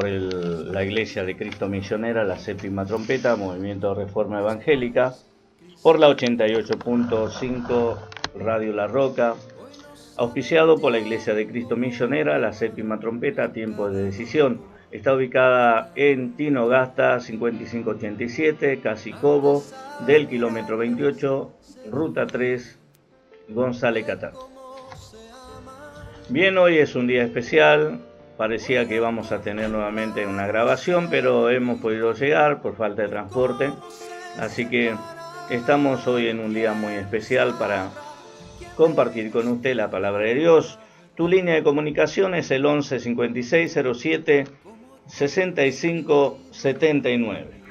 la Iglesia de Cristo Misionera, la Séptima Trompeta, Movimiento de Reforma Evangélica, por la 88.5 Radio La Roca, auspiciado por la Iglesia de Cristo Misionera, la Séptima Trompeta, Tiempo de Decisión. Está ubicada en Tinogasta 5587, Casicobo, del kilómetro 28, Ruta 3, González Catán. Bien, hoy es un día especial. Parecía que íbamos a tener nuevamente una grabación, pero hemos podido llegar por falta de transporte. Así que estamos hoy en un día muy especial para compartir con usted la palabra de Dios. Tu línea de comunicación es el 11 56 07 65 79.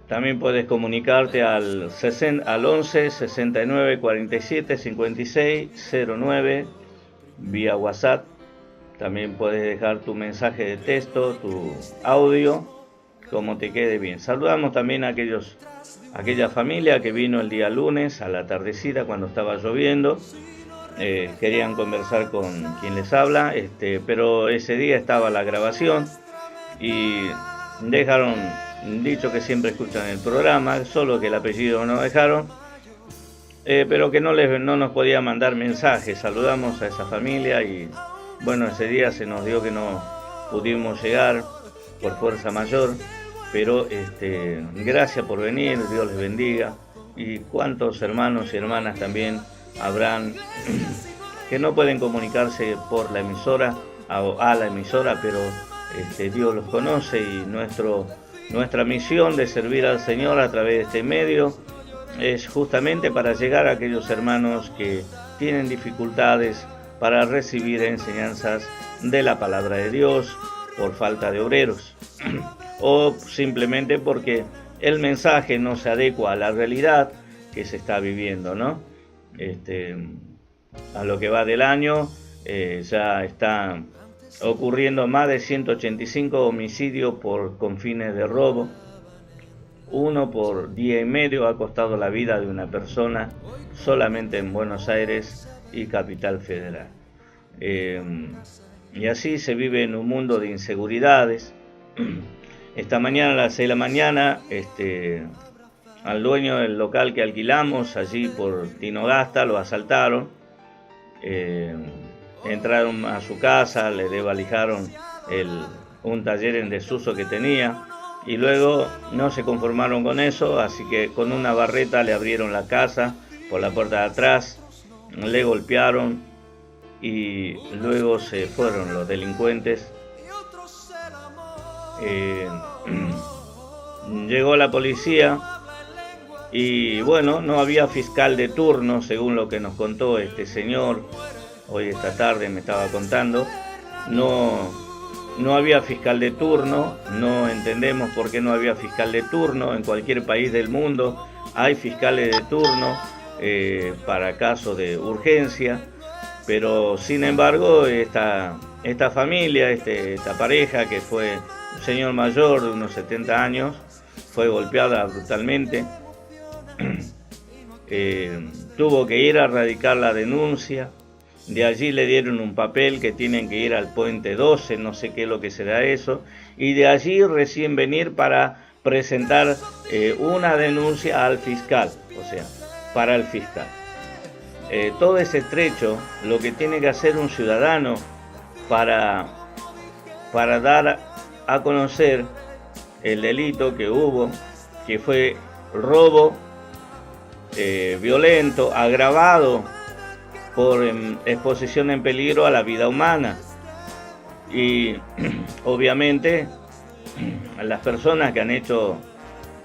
También puedes comunicarte al 11 69 47 56 09 vía WhatsApp. También puedes dejar tu mensaje de texto, tu audio, como te quede bien. Saludamos también a aquella familia que vino el día lunes a la tardecita cuando estaba lloviendo. Querían conversar con quien les habla, pero ese día estaba la grabación y dejaron dicho que siempre escuchan el programa, solo que el apellido no dejaron, pero que no nos podía mandar mensajes. Saludamos a esa familia y bueno, ese día se nos dio que no pudimos llegar por fuerza mayor, pero gracias por venir, Dios les bendiga. Y cuántos hermanos y hermanas también habrán que no pueden comunicarse por la emisora a la emisora, pero Dios los conoce y nuestra misión de servir al Señor a través de este medio es justamente para llegar a aquellos hermanos que tienen dificultades para recibir enseñanzas de la palabra de Dios por falta de obreros o simplemente porque el mensaje no se adecua a la realidad que se está viviendo, ¿no? A lo que va del año ya está ocurriendo más de 185 homicidios con fines de robo. Uno por día y medio ha costado la vida de una persona solamente en Buenos Aires y Capital Federal. Y así se vive en un mundo de inseguridades. Esta mañana a las 6 de la mañana al dueño del local que alquilamos allí por Tinogasta lo asaltaron. Entraron a su casa, le desvalijaron un taller en desuso que tenía y luego no se conformaron con eso, así que con una barreta le abrieron la casa por la puerta de atrás, le golpearon y luego se fueron los delincuentes. Llegó la policía y bueno, no había fiscal de turno, según lo que nos contó este señor. Hoy esta tarde me estaba contando, no había fiscal de turno. No entendemos por qué no había fiscal de turno. En cualquier país del mundo hay fiscales de turno para casos de urgencia, pero sin embargo esta familia, esta pareja que fue un señor mayor de unos 70 años, fue golpeada brutalmente. Tuvo que ir a radicar la denuncia. De allí le dieron un papel que tienen que ir al puente 12, no sé qué es lo que será eso, y de allí recién venir para presentar una denuncia al fiscal, o sea, para el fiscal. Todo ese trecho, lo que tiene que hacer un ciudadano para dar a conocer el delito que hubo, que fue robo violento, agravado por exposición en peligro a la vida humana. Y obviamente las personas que han hecho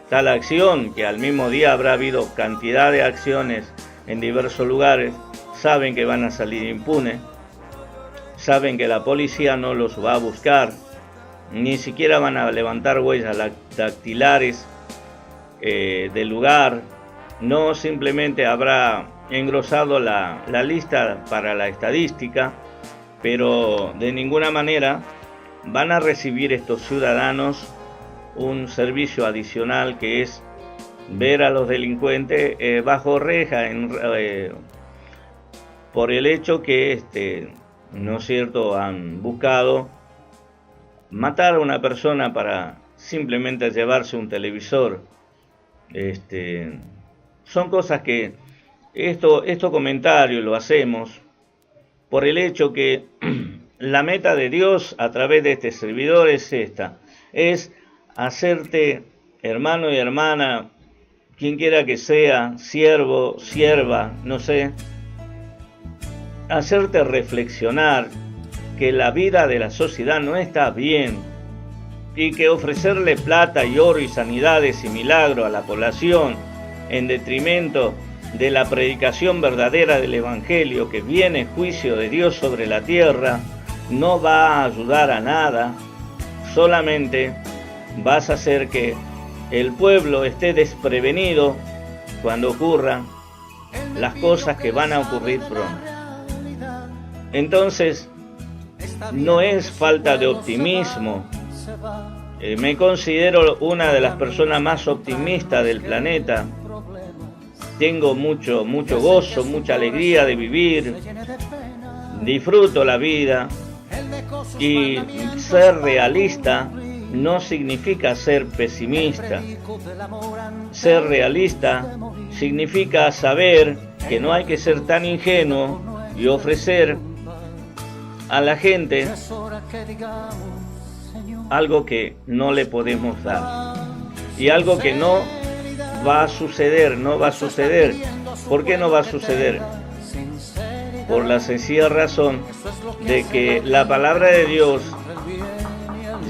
tal acción, que al mismo día habrá habido cantidad de acciones en diversos lugares, saben que van a salir impunes, saben que la policía no los va a buscar, ni siquiera van a levantar huellas dactilares del lugar. No, simplemente habrá engrosado la lista para la estadística, pero de ninguna manera van a recibir estos ciudadanos un servicio adicional, que es ver a los delincuentes bajo reja, por el hecho que, ¿no es cierto?, han buscado matar a una persona para simplemente llevarse un televisor. Son cosas que estos comentarios lo hacemos por el hecho que la meta de Dios a través de este servidor es esta, es hacerte hermano y hermana, quien quiera que sea, siervo, sierva, no sé, hacerte reflexionar que la vida de la sociedad no está bien y que ofrecerle plata y oro y sanidades y milagros a la población en detrimento de la predicación verdadera del Evangelio, que viene juicio de Dios sobre la tierra, no va a ayudar a nada, solamente vas a hacer que el pueblo esté desprevenido cuando ocurran las cosas que van a ocurrir pronto. Entonces, no es falta de optimismo. Me considero una de las personas más optimistas del planeta. Tengo mucho gozo, mucha alegría de vivir. Disfruto la vida. Y ser realista no significa ser pesimista. Ser realista significa saber que no hay que ser tan ingenuo y ofrecer a la gente algo que no le podemos dar y algo que no va a suceder. ¿Por qué no va a suceder? Por la sencilla razón de que la palabra de Dios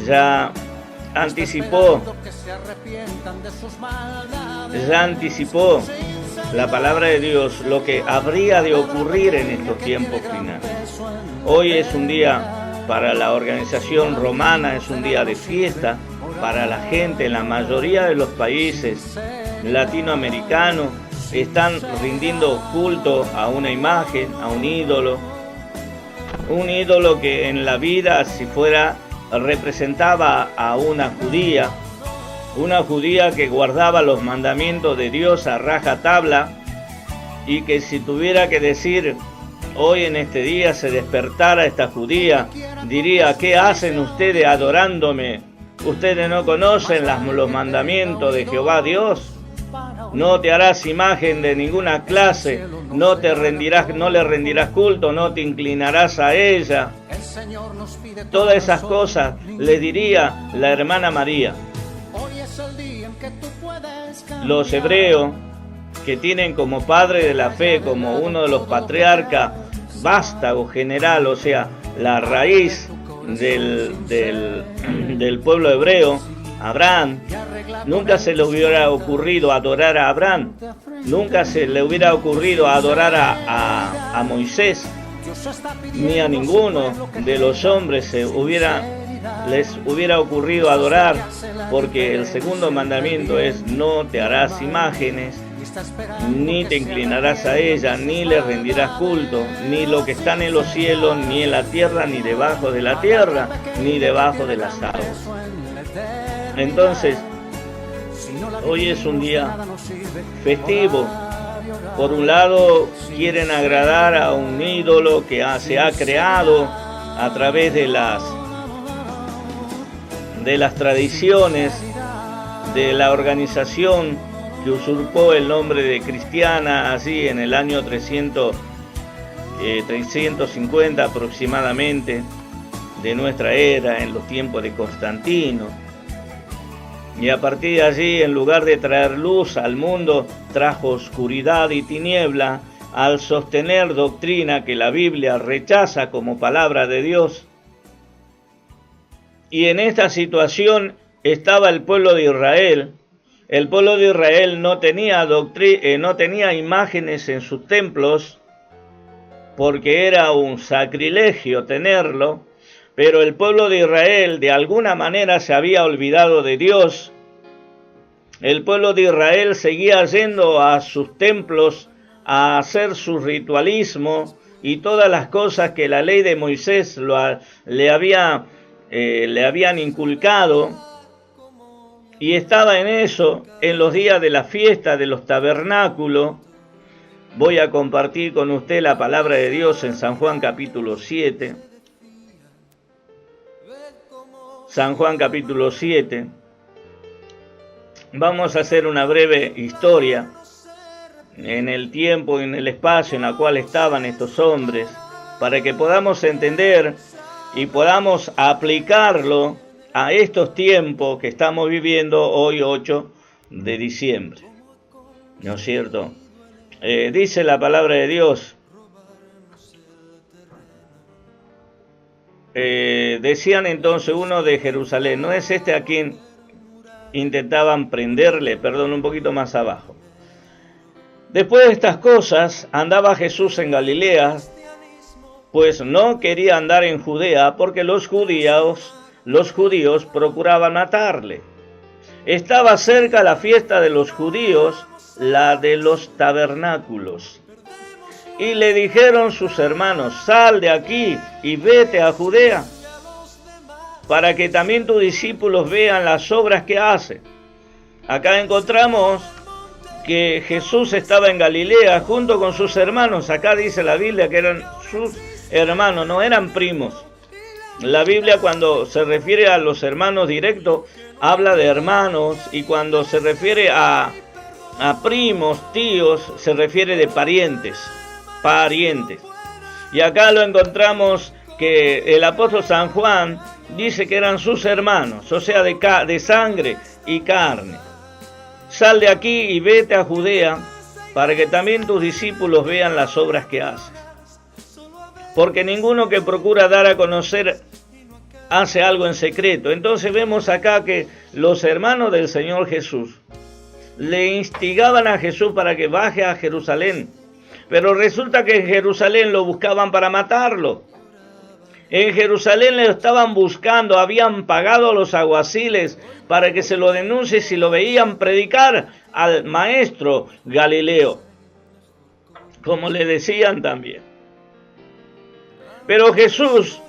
ya anticipó la palabra de Dios lo que habría de ocurrir en estos tiempos finales. Hoy es un día para la organización romana, es un día de fiesta para la gente. En la mayoría de los países latinoamericanos están rindiendo culto a una imagen, a un ídolo que en la vida, si fuera, representaba a una judía que guardaba los mandamientos de Dios a rajatabla, y que si tuviera que decir hoy en este día se despertara esta judía, diría: ¿qué hacen ustedes adorándome? ¿Ustedes no conocen los mandamientos de Jehová Dios? No te harás imagen de ninguna clase, no le rendirás culto, no te inclinarás a ella. Todas esas cosas le diría la hermana María. Los hebreos, que tienen como padre de la fe, como uno de los patriarcas, vástago general, o sea, la raíz del pueblo hebreo, Abraham, nunca se le hubiera ocurrido adorar a Abraham, nunca se le hubiera ocurrido adorar a Moisés, ni a ninguno de los hombres les hubiera ocurrido adorar, porque el segundo mandamiento es: no te harás imágenes, ni te inclinarás a ella, ni le rendirás culto, ni lo que están en los cielos, ni en la tierra, ni debajo de la tierra, ni debajo de las aguas. Entonces, hoy es un día festivo. Por un lado, quieren agradar a un ídolo que se ha creado a través de las tradiciones de la organización que usurpó el nombre de cristiana, así en el año 350 aproximadamente de nuestra era, en los tiempos de Constantino. Y a partir de allí, en lugar de traer luz al mundo, trajo oscuridad y tiniebla al sostener doctrina que la Biblia rechaza como palabra de Dios. Y en esta situación estaba el pueblo de Israel. El pueblo de Israel no tenía imágenes en sus templos, porque era un sacrilegio tenerlo, pero el pueblo de Israel de alguna manera se había olvidado de Dios. El pueblo de Israel seguía yendo a sus templos a hacer su ritualismo y todas las cosas que la ley de Moisés le habían inculcado, y estaba en eso en los días de la fiesta de los tabernáculos, voy a compartir con usted la palabra de Dios en San Juan capítulo 7. San Juan capítulo 7. Vamos a hacer una breve historia en el tiempo y en el espacio en el cual estaban estos hombres, para que podamos entender y podamos aplicarlo a estos tiempos que estamos viviendo hoy 8 de diciembre. ¿No es cierto? Dice la palabra de Dios. Decían entonces uno de Jerusalén, ¿no es este a quien intentaban prenderle? Perdón, un poquito más abajo. Después de estas cosas, andaba Jesús en Galilea, pues no quería andar en Judea, porque los judíos procuraban matarle. Estaba cerca la fiesta de los judíos, la de los tabernáculos. Y le dijeron sus hermanos, sal de aquí y vete a Judea, para que también tus discípulos vean las obras que hace. Acá encontramos que Jesús estaba en Galilea junto con sus hermanos. Acá dice la Biblia que eran sus hermanos, no eran primos. La Biblia, cuando se refiere a los hermanos directos, habla de hermanos, y cuando se refiere a primos, tíos, se refiere de parientes. Y acá lo encontramos que el apóstol San Juan dice que eran sus hermanos, o sea, de sangre y carne. Sal de aquí y vete a Judea, para que también tus discípulos vean las obras que haces. Porque ninguno que procura dar a conocer hace algo en secreto. Entonces vemos acá que los hermanos del Señor Jesús le instigaban a Jesús para que baje a Jerusalén. Pero resulta que en Jerusalén lo buscaban para matarlo. En Jerusalén le estaban buscando, habían pagado a los alguaciles para que se lo denuncie si lo veían predicar al maestro Galileo, como le decían también. Pero Jesús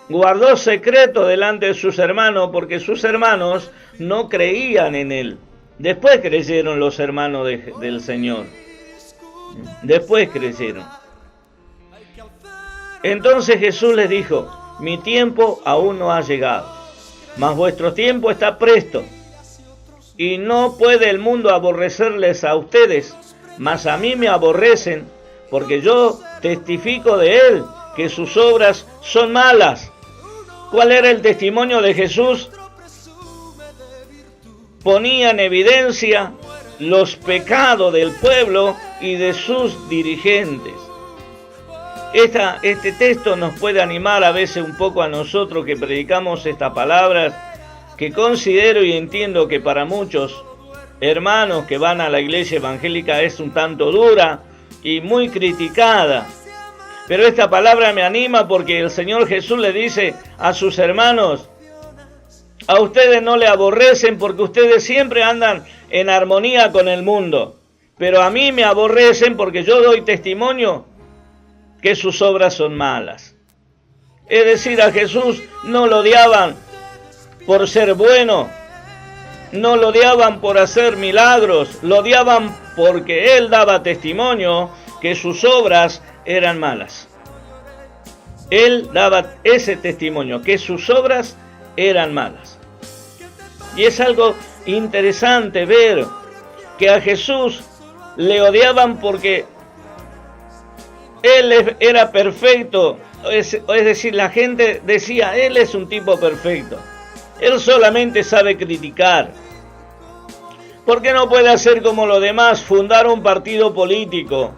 guardó secreto delante de sus hermanos, porque sus hermanos no creían en él. Después creyeron los hermanos del Señor. Después creyeron. Entonces Jesús les dijo, mi tiempo aún no ha llegado, mas vuestro tiempo está presto. Y no puede el mundo aborrecerles a ustedes, mas a mí me aborrecen, porque yo testifico de él que sus obras son malas. ¿Cuál era el testimonio de Jesús? Ponía en evidencia los pecados del pueblo y de sus dirigentes. Este texto nos puede animar a veces un poco a nosotros que predicamos estas palabras, que considero y entiendo que para muchos hermanos que van a la iglesia evangélica es un tanto dura y muy criticada. Pero esta palabra me anima porque el Señor Jesús le dice a sus hermanos, a ustedes no le aborrecen porque ustedes siempre andan en armonía con el mundo, pero a mí me aborrecen porque yo doy testimonio que sus obras son malas. Es decir, a Jesús no lo odiaban por ser bueno, no lo odiaban por hacer milagros, lo odiaban porque él daba testimonio que sus obras eran malas. Él daba ese testimonio, que sus obras eran malas. Y es algo interesante ver que a Jesús le odiaban porque él era perfecto, es decir, la gente decía, él es un tipo perfecto. Él solamente sabe criticar. ¿Por qué no puede hacer como los demás, fundar un partido político?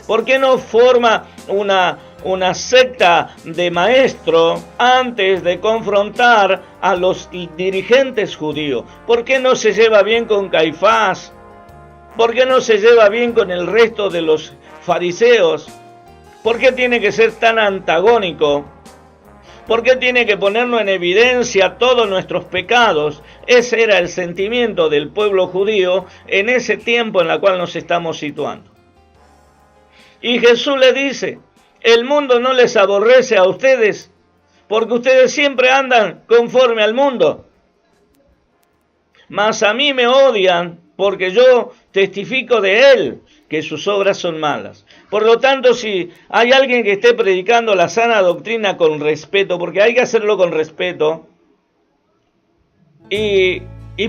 ¿Por qué no forma una secta de maestro antes de confrontar a los dirigentes judíos? ¿Por qué no se lleva bien con Caifás? ¿Por qué no se lleva bien con el resto de los fariseos? ¿Por qué tiene que ser tan antagónico? ¿Por qué tiene que ponernos en evidencia todos nuestros pecados? Ese era el sentimiento del pueblo judío en ese tiempo en el cual nos estamos situando. Y Jesús le dice, el mundo no les aborrece a ustedes, porque ustedes siempre andan conforme al mundo. Mas a mí me odian porque yo testifico de Él que sus obras son malas. Por lo tanto, si hay alguien que esté predicando la sana doctrina con respeto, porque hay que hacerlo con respeto, y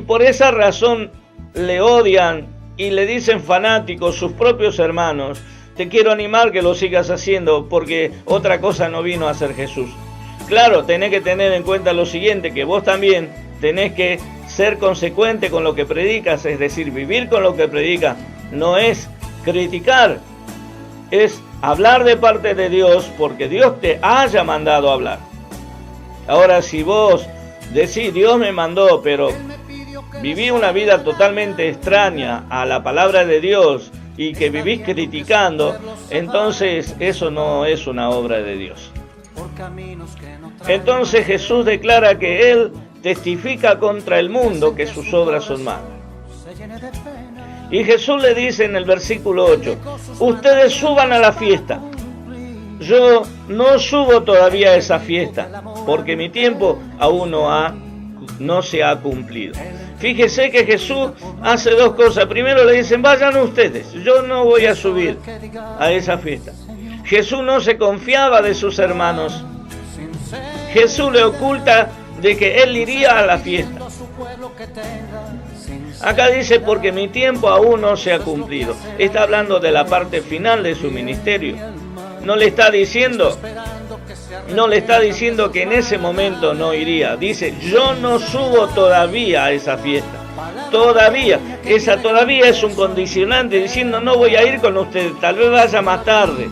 por esa razón le odian y le dicen fanáticos sus propios hermanos, te quiero animar que lo sigas haciendo, porque otra cosa no vino a hacer Jesús. Claro, tenés que tener en cuenta lo siguiente, que vos también tenés que ser consecuente con lo que predicas, es decir, vivir con lo que predicas. No es criticar, es hablar de parte de Dios, porque Dios te haya mandado a hablar. Ahora, si vos decís, Dios me mandó, pero viví una vida totalmente extraña a la palabra de Dios y que vivís criticando, entonces eso no es una obra de Dios. Entonces Jesús declara que Él testifica contra el mundo que sus obras son malas. Y Jesús le dice en el versículo 8, ustedes suban a la fiesta. Yo no subo todavía a esa fiesta, porque mi tiempo aún no se ha cumplido. Fíjese que Jesús hace dos cosas. Primero le dicen, vayan ustedes, yo no voy a subir a esa fiesta. Jesús no se confiaba de sus hermanos. Jesús le oculta de que Él iría a la fiesta. Acá dice, porque mi tiempo aún no se ha cumplido. Está hablando de la parte final de su ministerio. No le está diciendo que en ese momento no iría. Dice, yo no subo todavía a esa fiesta. Todavía. Esa todavía es un condicionante diciendo, no voy a ir con ustedes, tal vez vaya más tarde.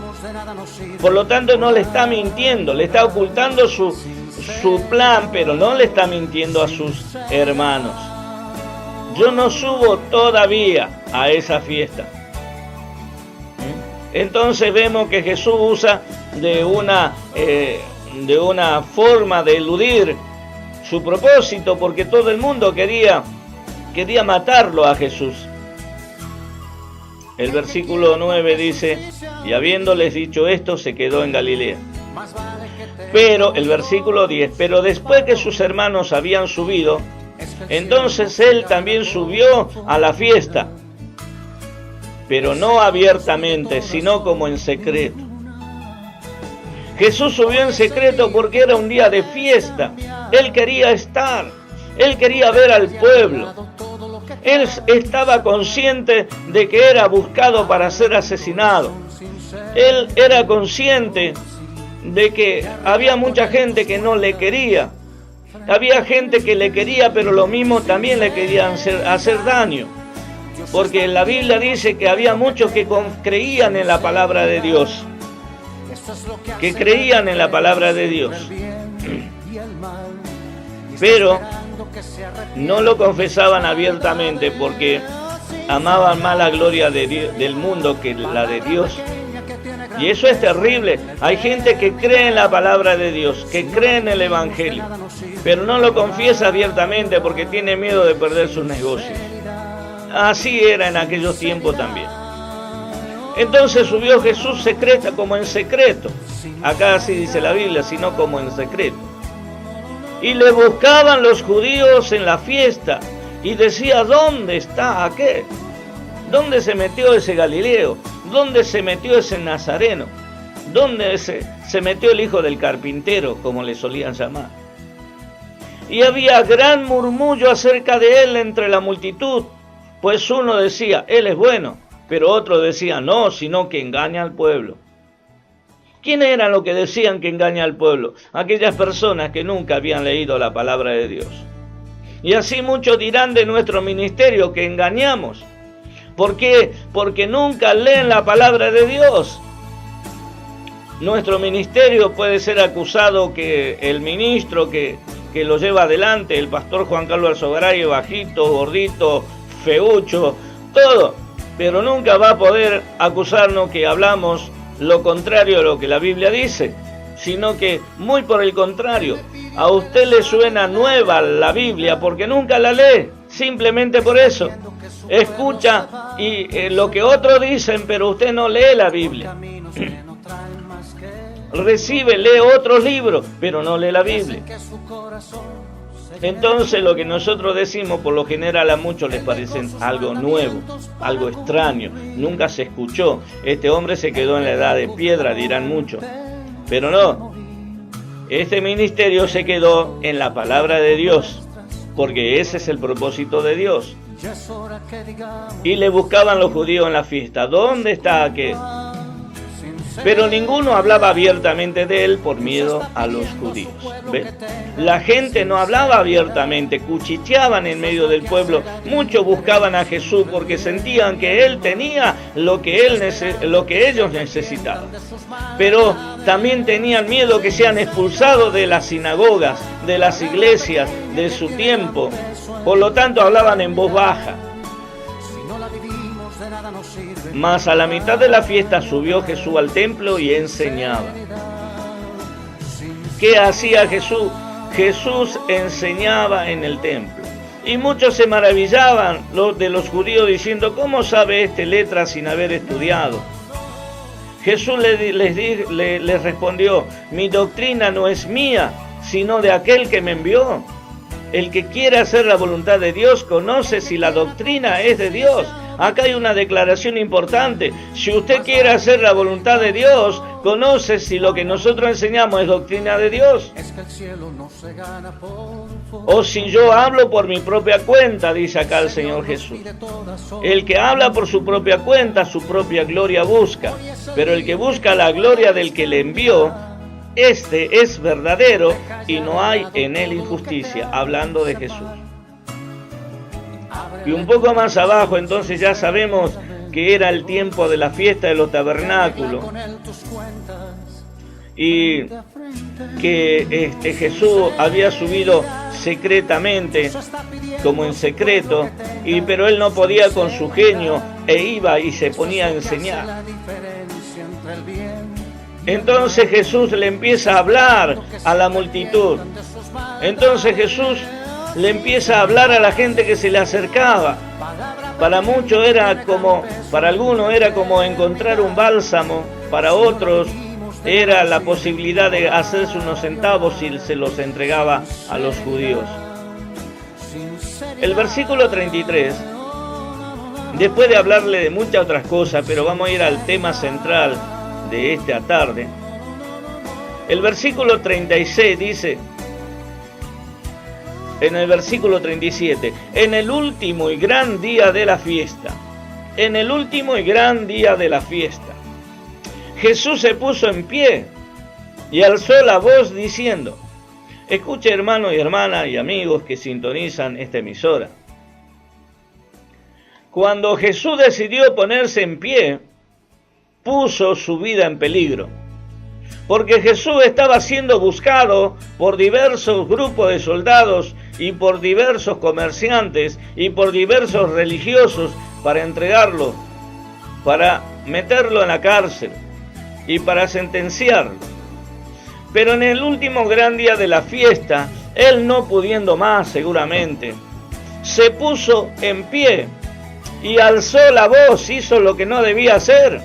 Por lo tanto, no le está mintiendo, le está ocultando su plan, pero no le está mintiendo a sus hermanos. Yo no subo todavía a esa fiesta. Entonces vemos que Jesús usa de una forma de eludir su propósito, porque todo el mundo quería matarlo a Jesús. El versículo 9 dice, y habiéndoles dicho esto, se quedó en Galilea. Pero, el versículo 10, pero después que sus hermanos habían subido, entonces él también subió a la fiesta, pero no abiertamente, sino como en secreto. Jesús subió en secreto porque era un día de fiesta. Él quería estar, él quería ver al pueblo. Él estaba consciente de que era buscado para ser asesinado. Él era consciente de que había mucha gente que no le quería. Había gente que le quería, pero lo mismo también le querían hacer daño. Porque la Biblia dice que había muchos que creían en la palabra de Dios. Que creían en la palabra de Dios. Pero no lo confesaban abiertamente porque amaban más la gloria del mundo que la de Dios. Y eso es terrible. Hay gente que cree en la palabra de Dios, que cree en el Evangelio, pero no lo confiesa abiertamente porque tiene miedo de perder sus negocios. Así era en aquellos tiempos también. Entonces subió Jesús secreta, como en secreto. Acá así dice la Biblia, sino como en secreto. Y le buscaban los judíos en la fiesta y decía, ¿dónde está aquel? ¿Dónde se metió ese Galileo? ¿Dónde se metió ese Nazareno? ¿Dónde se metió el hijo del carpintero, como le solían llamar? Y había gran murmullo acerca de él entre la multitud, pues uno decía, él es bueno, pero otro decía, no, sino que engaña al pueblo. ¿Quiénes eran los que decían que engaña al pueblo? Aquellas personas que nunca habían leído la palabra de Dios. Y así muchos dirán de nuestro ministerio que engañamos. ¿Por qué? Porque nunca leen la palabra de Dios. Nuestro ministerio puede ser acusado que el ministro que lo lleva adelante, el pastor Juan Carlos Alzogaray, bajito, gordito, feucho, todo, pero nunca va a poder acusarnos que hablamos lo contrario de lo que la Biblia dice, sino que muy por el contrario, a usted le suena nueva la Biblia porque nunca la lee, simplemente por eso. Escucha lo que otros dicen, pero usted no lee la Biblia. Lee otros libros, pero no lee la Biblia. Entonces lo que nosotros decimos por lo general a muchos les parece algo nuevo, algo extraño, nunca se escuchó. Este hombre se quedó en la edad de piedra, dirán muchos, pero no. Este ministerio se quedó en la palabra de Dios, porque ese es el propósito de Dios. Y le buscaban los judíos en la fiesta, ¿dónde está aquel? Pero ninguno hablaba abiertamente de él por miedo a los judíos. ¿Ven? La gente no hablaba abiertamente, cuchicheaban en medio del pueblo. Muchos buscaban a Jesús porque sentían que él tenía lo que ellos necesitaban. Pero también tenían miedo que sean expulsados de las sinagogas, de las iglesias, de su tiempo. Por lo tanto hablaban en voz baja. Mas a la mitad de la fiesta subió Jesús al templo y enseñaba. ¿Qué hacía Jesús? Jesús enseñaba en el templo. Y muchos se maravillaban de los judíos diciendo, ¿cómo sabe este letra sin haber estudiado? Jesús les respondió, mi doctrina no es mía, sino de aquel que me envió. El que quiere hacer la voluntad de Dios conoce si la doctrina es de Dios. Acá hay una declaración importante. Si usted quiere hacer la voluntad de Dios, conoce si lo que nosotros enseñamos es doctrina de Dios. O si yo hablo por mi propia cuenta, dice acá el Señor Jesús. El que habla por su propia cuenta, su propia gloria busca. Pero el que busca la gloria del que le envió, este es verdadero y no hay en él injusticia, hablando de Jesús. Y un poco más abajo entonces ya sabemos que era el tiempo de la fiesta de los tabernáculos y que Jesús había subido secretamente, como en secreto, pero él no podía con su genio e iba y se ponía a enseñar. Entonces Jesús le empieza a hablar a la multitud. Entonces Jesús le empieza a hablar a la gente que se le acercaba. Para muchos para algunos era como encontrar un bálsamo, para otros era la posibilidad de hacerse unos centavos si se los entregaba a los judíos. El versículo 33, después de hablarle de muchas otras cosas, pero vamos a ir al tema central de esta tarde. El versículo 36 dice, en el versículo 37, en el último y gran día de la fiesta, en el último y gran día de la fiesta, Jesús se puso en pie y alzó la voz diciendo, escuche hermanos y hermanas y amigos que sintonizan esta emisora. Cuando Jesús decidió ponerse en pie, puso su vida en peligro, porque Jesús estaba siendo buscado por diversos grupos de soldados y por diversos comerciantes y por diversos religiosos para entregarlo, para meterlo en la cárcel y para sentenciarlo. Pero en el último gran día de la fiesta, él no pudiendo más seguramente, se puso en pie y alzó la voz, hizo lo que no debía hacer.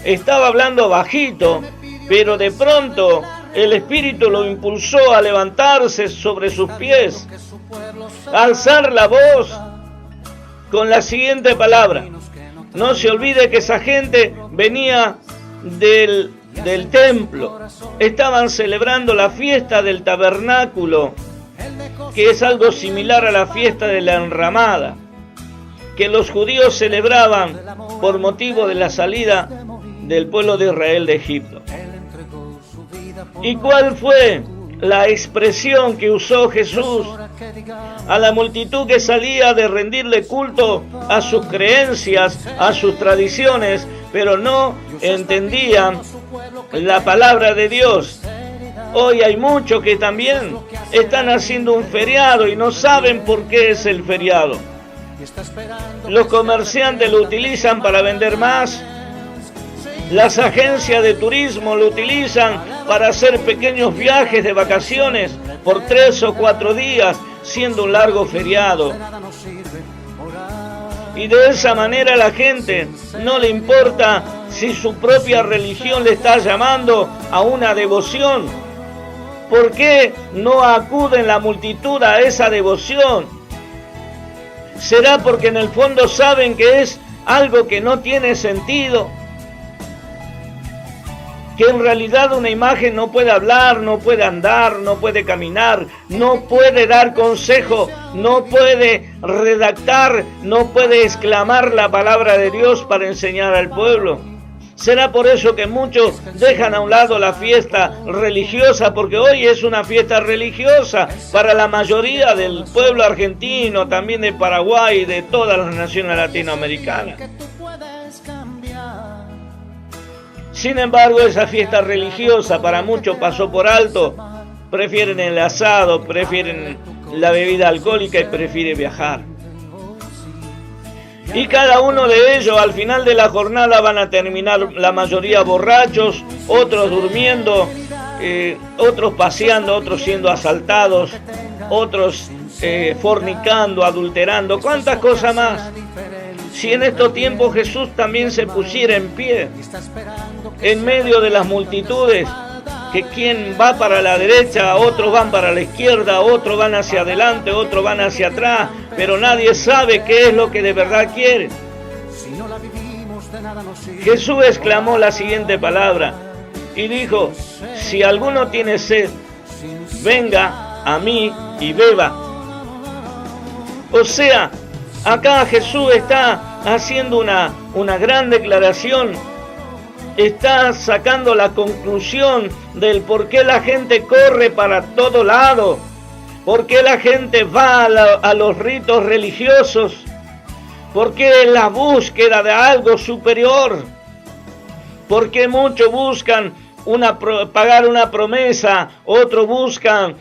Estaba hablando bajito, pero de pronto el Espíritu lo impulsó a levantarse sobre sus pies, a alzar la voz con la siguiente palabra. No se olvide que esa gente venía del templo. Estaban celebrando la fiesta del tabernáculo, que es algo similar a la fiesta de la enramada, que los judíos celebraban por motivo de la salida del pueblo de Israel de Egipto. ¿Y cuál fue la expresión que usó Jesús a la multitud que salía de rendirle culto a sus creencias, a sus tradiciones, pero no entendían la palabra de Dios? Hoy hay muchos que también están haciendo un feriado y no saben por qué es el feriado. Los comerciantes lo utilizan para vender más. Las agencias de turismo lo utilizan para hacer pequeños viajes de vacaciones por 3 o 4 días, siendo un largo feriado. Y de esa manera la gente no le importa si su propia religión le está llamando a una devoción. ¿Por qué no acuden la multitud a esa devoción? ¿Será porque en el fondo saben que es algo que no tiene sentido? Que en realidad una imagen no puede hablar, no puede andar, no puede caminar, no puede dar consejo, no puede redactar, no puede exclamar la palabra de Dios para enseñar al pueblo. Será por eso que muchos dejan a un lado la fiesta religiosa, porque hoy es una fiesta religiosa para la mayoría del pueblo argentino, también de Paraguay y de todas las naciones latinoamericanas. Sin embargo, esa fiesta religiosa para muchos pasó por alto. Prefieren el asado, prefieren la bebida alcohólica y prefieren viajar. Y cada uno de ellos al final de la jornada van a terminar la mayoría borrachos, otros durmiendo, otros paseando, otros siendo asaltados, otros fornicando, adulterando, cuántas cosas más. Si en estos tiempos Jesús también se pusiera en pie, en medio de las multitudes, que quien va para la derecha, otros van para la izquierda, otros van hacia adelante, otros van hacia atrás, pero nadie sabe qué es lo que de verdad quiere. Jesús exclamó la siguiente palabra y dijo: si alguno tiene sed, venga a mí y beba. O sea, acá Jesús está haciendo una gran declaración, está sacando la conclusión del por qué la gente corre para todo lado, por qué la gente va a los ritos religiosos, por qué la búsqueda de algo superior, por qué muchos buscan pagar una promesa, otros buscan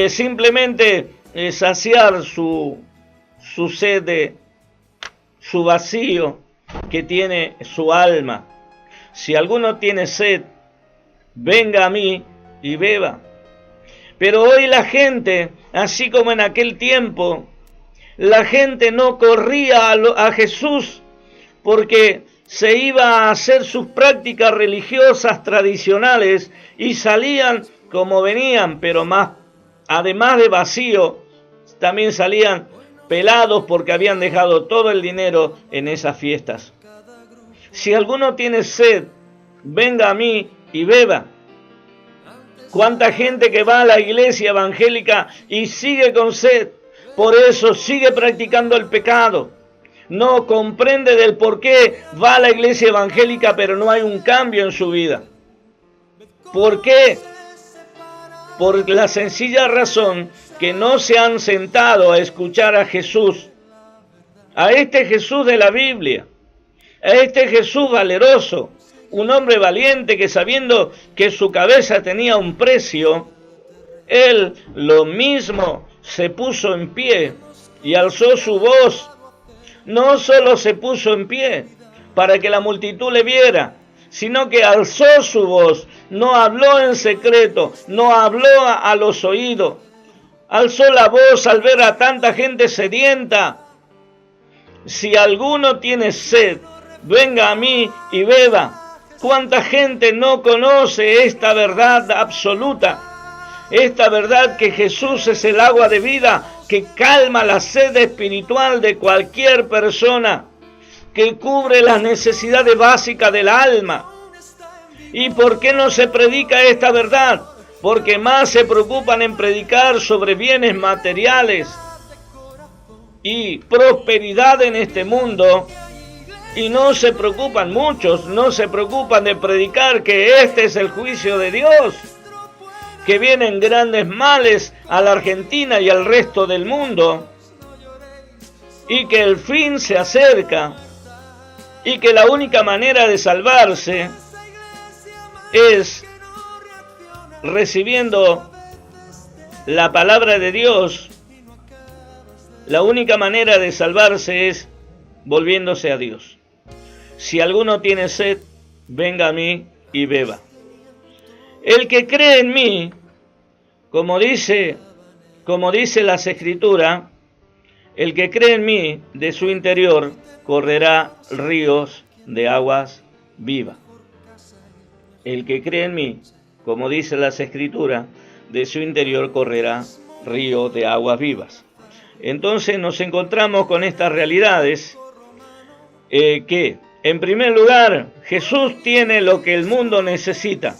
simplemente saciar su sed, su vacío que tiene su alma. Si alguno tiene sed, venga a mí y beba. Pero hoy la gente, así como en aquel tiempo, la gente no corría a Jesús porque se iba a hacer sus prácticas religiosas tradicionales y salían como venían, pero más, además de vacío, también salían pelados porque habían dejado todo el dinero en esas fiestas. Si alguno tiene sed, venga a mí y beba. Cuánta gente que va a la iglesia evangélica y sigue con sed, por eso sigue practicando el pecado. No comprende del por qué va a la iglesia evangélica, pero no hay un cambio en su vida. ¿Por qué? Por la sencilla razón que no se han sentado a escuchar a Jesús, a este Jesús de la Biblia, a este Jesús valeroso, un hombre valiente que sabiendo que su cabeza tenía un precio, él lo mismo se puso en pie y alzó su voz. No solo se puso en pie para que la multitud le viera, sino que alzó su voz, no habló en secreto, no habló a los oídos, alzó la voz al ver a tanta gente sedienta. Si alguno tiene sed, venga a mí y beba. ¿Cuánta gente no conoce esta verdad absoluta? Esta verdad que Jesús es el agua de vida, que calma la sed espiritual de cualquier persona, que cubre las necesidades básicas del alma. ¿Y por qué no se predica esta verdad? Porque más se preocupan en predicar sobre bienes materiales y prosperidad en este mundo, y no se preocupan, muchos no se preocupan de predicar que este es el juicio de Dios, que vienen grandes males a la Argentina y al resto del mundo, y que el fin se acerca, y que la única manera de salvarse es recibiendo la palabra de Dios. La única manera de salvarse es volviéndose a Dios. Si alguno tiene sed, venga a mí y beba. El que cree en mí, como dice las Escrituras, el que cree en mí, de su interior correrá ríos de aguas vivas. El que cree en mí, como dice las Escrituras, de su interior correrá río de aguas vivas. Entonces nos encontramos con estas realidades que, en primer lugar, Jesús tiene lo que el mundo necesita.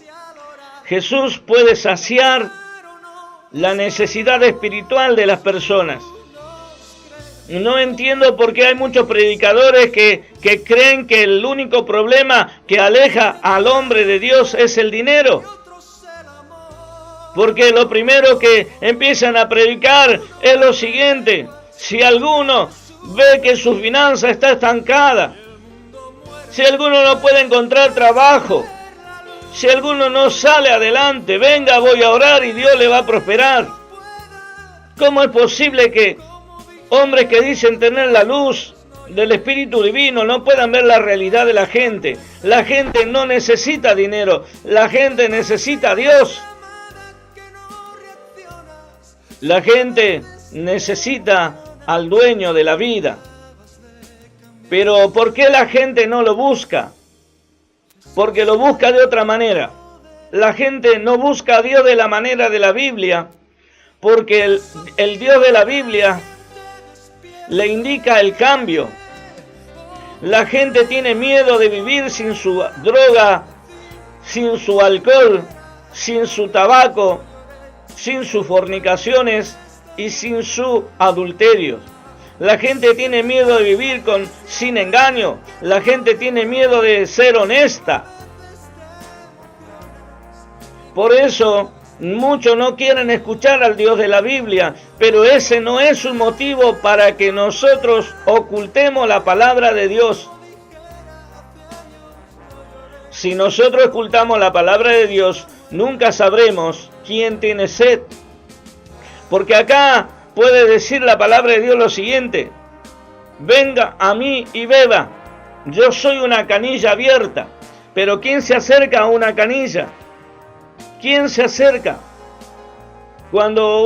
Jesús puede saciar la necesidad espiritual de las personas. No entiendo por qué hay muchos predicadores que creen que el único problema que aleja al hombre de Dios es el dinero. Porque lo primero que empiezan a predicar es lo siguiente: si alguno ve que su finanza está estancada, si alguno no puede encontrar trabajo, si alguno no sale adelante, venga, voy a orar y Dios le va a prosperar. ¿Cómo es posible que hombres que dicen tener la luz del Espíritu Divino no puedan ver la realidad de la gente? La gente no necesita dinero, la gente necesita a Dios. La gente necesita al dueño de la vida. Pero ¿por qué la gente no lo busca? Porque lo busca de otra manera. La gente no busca a Dios de la manera de la Biblia, porque el Dios de la Biblia le indica el cambio. La gente tiene miedo de vivir sin su droga, sin su alcohol, sin su tabaco, sin sus fornicaciones y sin su adulterio. La gente tiene miedo de vivir sin engaño. La gente tiene miedo de ser honesta. Por eso muchos no quieren escuchar al Dios de la Biblia, pero ese no es un motivo para que nosotros ocultemos la palabra de Dios. Si nosotros ocultamos la palabra de Dios, nunca sabremos quién tiene sed. Porque acá puede decir la palabra de Dios lo siguiente: venga a mí y beba. Yo soy una canilla abierta. Pero ¿quién se acerca a una canilla? ¿Quién se acerca? Cuando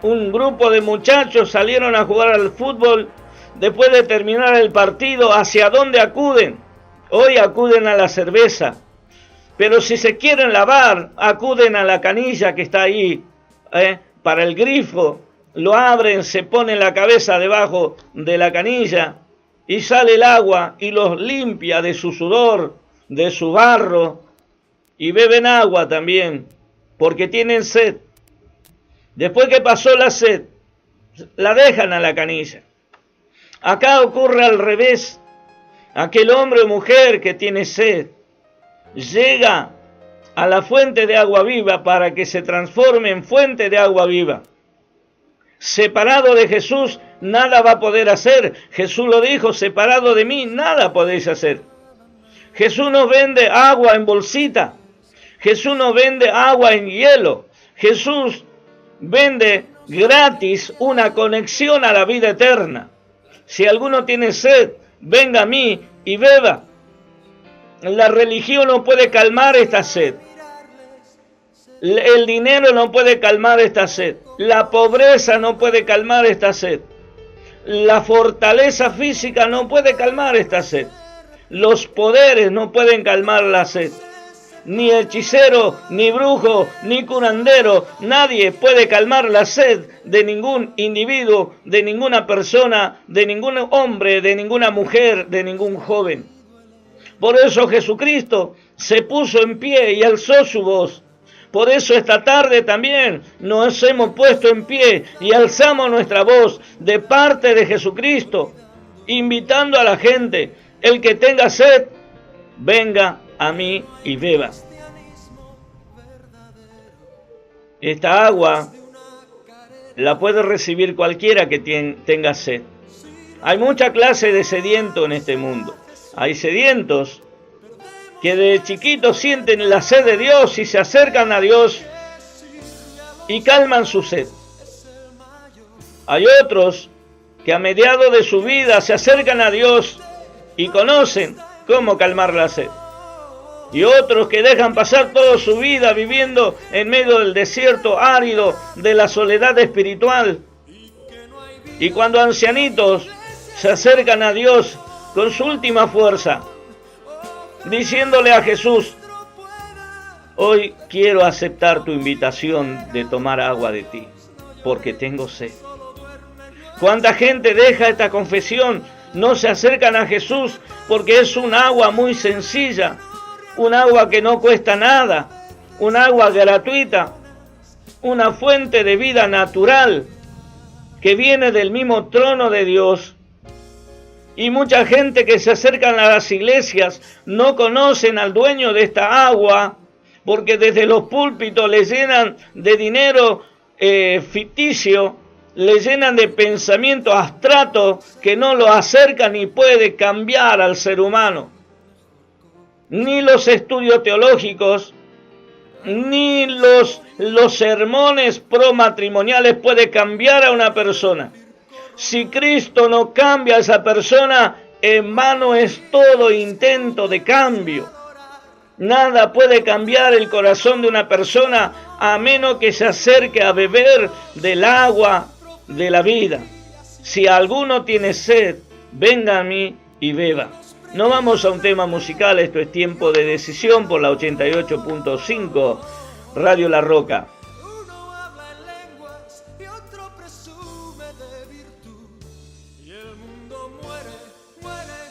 un grupo de muchachos salieron a jugar al fútbol, después de terminar el partido, ¿hacia dónde acuden? Hoy acuden a la cerveza. Pero si se quieren lavar, acuden a la canilla que está ahí, para el grifo. Lo abren, se ponen la cabeza debajo de la canilla y sale el agua y los limpia de su sudor, de su barro, y beben agua también, porque tienen sed. Después que pasó la sed, la dejan a la canilla. Acá ocurre al revés. Aquel hombre o mujer que tiene sed llega a la fuente de agua viva para que se transforme en fuente de agua viva. Separado de Jesús, nada va a poder hacer. Jesús lo dijo: separado de mí, nada podéis hacer. Jesús nos vende agua en bolsita. Jesús nos vende agua en hielo. Jesús vende gratis una conexión a la vida eterna. Si alguno tiene sed, venga a mí y beba. La religión no puede calmar esta sed. El dinero no puede calmar esta sed. La pobreza no puede calmar esta sed. La fortaleza física no puede calmar esta sed. Los poderes no pueden calmar la sed. Ni hechicero, ni brujo, ni curandero, nadie puede calmar la sed de ningún individuo, de ninguna persona, de ningún hombre, de ninguna mujer, de ningún joven. Por eso Jesucristo se puso en pie y alzó su voz. Por eso esta tarde también nos hemos puesto en pie y alzamos nuestra voz de parte de Jesucristo, invitando a la gente: el que tenga sed, venga a mí y beba. Esta agua la puede recibir cualquiera que tenga sed. Hay mucha clase de sediento en este mundo. Hay sedientos que de chiquitos sienten la sed de Dios y se acercan a Dios y calman su sed. Hay otros que a mediados de su vida se acercan a Dios y conocen cómo calmar la sed. Y otros que dejan pasar toda su vida viviendo en medio del desierto árido de la soledad espiritual. Y cuando ancianitos se acercan a Dios con su última fuerza, diciéndole a Jesús: Hoy quiero aceptar tu invitación de tomar agua de ti, porque tengo sed. ¿Cuánta gente deja esta confesión? No se acercan a Jesús porque es un agua muy sencilla, un agua que no cuesta nada, un agua gratuita, una fuente de vida natural que viene del mismo trono de Dios. Y mucha gente que se acercan a las iglesias no conocen al dueño de esta agua, porque desde los púlpitos le llenan de dinero ficticio, le llenan de pensamientos abstratos que no lo acercan ni puede cambiar al ser humano. Ni los estudios teológicos, ni los sermones promatrimoniales puede cambiar a una persona. Si Cristo no cambia a esa persona, en vano es todo intento de cambio. Nada puede cambiar el corazón de una persona a menos que se acerque a beber del agua de la vida. Si alguno tiene sed, venga a mí y beba. No vamos a un tema musical, esto es Tiempo de Decisión por la 88.5 Radio La Roca. Uno habla en lenguas y otro presume de virtud. Y el mundo muere, muere